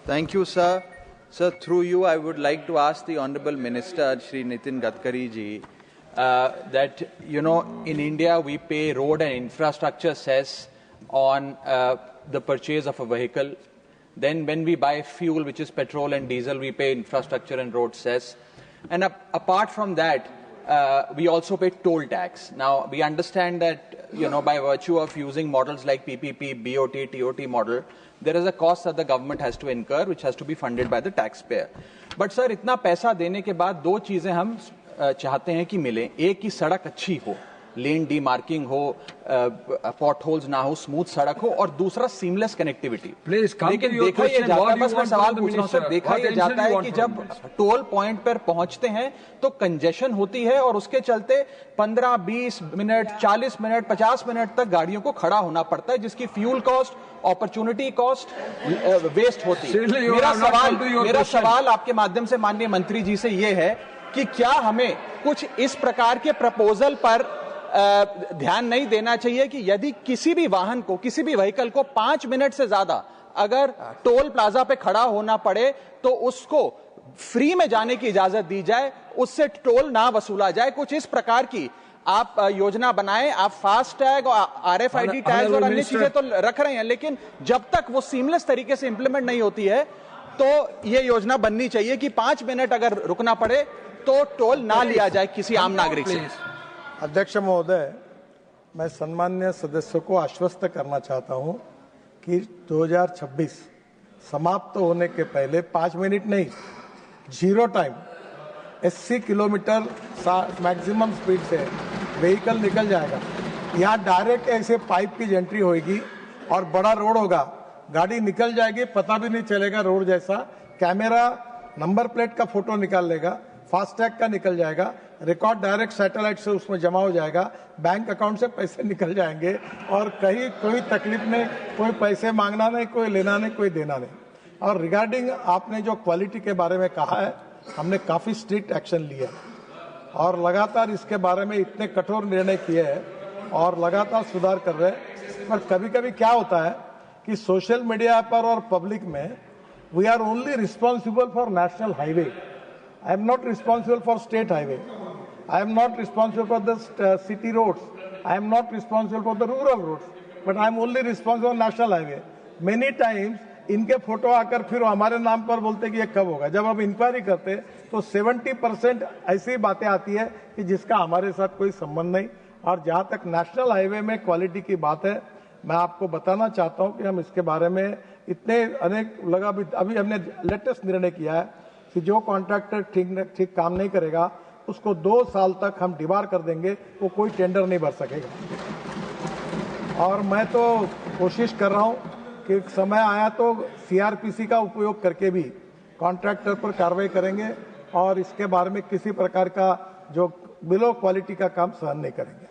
Thank you, sir. Sir, through you, I would like to ask the Honorable Minister, Shri Nitin Gadkari ji, that, in India, we pay road and infrastructure cess on the purchase of a vehicle. Then when we buy fuel, which is petrol and diesel, we pay infrastructure and road cess. And apart from that, we also pay toll tax. Now, we understand that, by virtue of using models like PPP, BOT, TOT model, there is a cost that the government has to incur, which has to be funded by the taxpayer. But sir, इतना पैसा देने के बाद दो चीजें हम चाहते हैं कि मिले. एक की सड़क अच्छी हो, लेन डीमार्किंग हो, पॉट होल्स ना हो, स्मूथ सड़क हो, और दूसरा सीमलेस कनेक्टिविटी. लेकिन देखा यह जाता है, बस मैं सवाल पूछ रहा हूं सर, देखा यह जाता है कि जब टोल पॉइंट पर पहुंचते हैं तो कंजेशन होती है और उसके चलते 15, 20 मिनट, 40 मिनट, 50 मिनट तक गाड़ियों को खड़ा होना पड़ता है, जिसकी fuel cost, opportunity cost waste होती है. मेरा सवाल आपके माध्यम से माननीय मंत्री जी से यह है कि क्या हमें कुछ इस प्रकार के प्रपोजल पर ध्यान नहीं देना चाहिए कि यदि किसी भी वाहन को, किसी भी व्हीकल को 5 मिनट से ज्यादा अगर टोल प्लाजा पे खड़ा होना पड़े तो उसको फ्री में जाने की इजाजत दी जाए, उससे टोल ना वसूला जाए. कुछ इस प्रकार की आप योजना बनाएं. आप फास्ट टैग और RFID टैग्स और अन्य चीजें तो रख रहे हैं, लेकिन जब तक वो सीमलेस तरीके से इंप्लीमेंट नहीं होती है तो ये योजना बननी चाहिए कि 5 मिनट अगर रुकना पड़े तो टोल ना लिया जाए किसी आम नागरिक से. अध्यक्ष महोदय, मैं सम्मान्य सदस्यों को आश्वस्त करना चाहता हूं कि 2026 समाप्त होने के पहले 5 मिनट नहीं, 0 टाइम 80 किलोमीटर मैक्सिमम स्पीड से व्हीकल निकल जाएगा. यहाँ डायरेक्ट ऐसे पाइप की एंट्री होगी और बड़ा रोड होगा, गाड़ी निकल जाएगी, पता भी नहीं चलेगा रोड जैसा. कैमरा नंबर प्लेट का फोटो निकाल लेगा, फास्टैग का निकल जाएगा, रिकॉर्ड डायरेक्ट सैटेलाइट से उसमें जमा हो जाएगा, बैंक अकाउंट से पैसे निकल जाएंगे और कहीं कोई तकलीफ नहीं, कोई पैसे मांगना नहीं, कोई लेना नहीं, कोई देना नहीं. और रिगार्डिंग आपने जो क्वालिटी के बारे में कहा है, हमने काफी स्ट्रिक्ट एक्शन लिया और लगातार इसके बारे में इतने कठोर निर्णय किए हैं और लगातार सुधार कर रहे हैं. पर कभी कभी क्या होता है कि सोशल मीडिया पर और पब्लिक में we are only responsible for national highway. I am not responsible for state highway. I am not responsible for the city roads. I am not responsible for the rural roads. But I am only responsible for national highway. Many times इनके photo आकर फिर हमारे नाम पर बोलते कि ये कब होगा. जब हम इंक्वायरी करते तो 70% ऐसी बातें आती है कि जिसका हमारे साथ कोई संबंध नहीं. और जहाँ तक नेशनल हाईवे में क्वालिटी की बात है, मैं आपको बताना चाहता हूँ कि हम इसके बारे में इतने अनेक अभी हमने लेटेस्ट निर्णय किया है कि जो कॉन्ट्रैक्टर ठीक काम नहीं करेगा उसको 2 साल तक हम डिबार कर देंगे, वो कोई टेंडर नहीं भर सकेगा. और मैं तो कोशिश कर रहा हूं कि समय आया तो CRPC का उपयोग करके भी कॉन्ट्रैक्टर पर कार्रवाई करेंगे और इसके बारे में किसी प्रकार का जो बिलो क्वालिटी का काम सहन नहीं करेंगे.